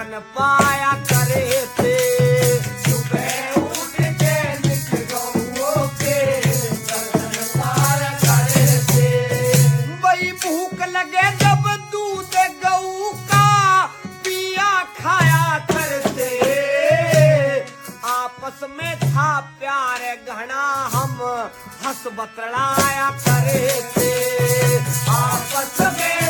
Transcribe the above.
दर्शन पाया करे थे। सुबह उठ के निक गौओं के दर्शन पाया करे थे। वही भूख लगे जब दूध गऊ का पिया खाया करते। आपस में था प्यार घना हम हंस बतलाया करे थे। आपस में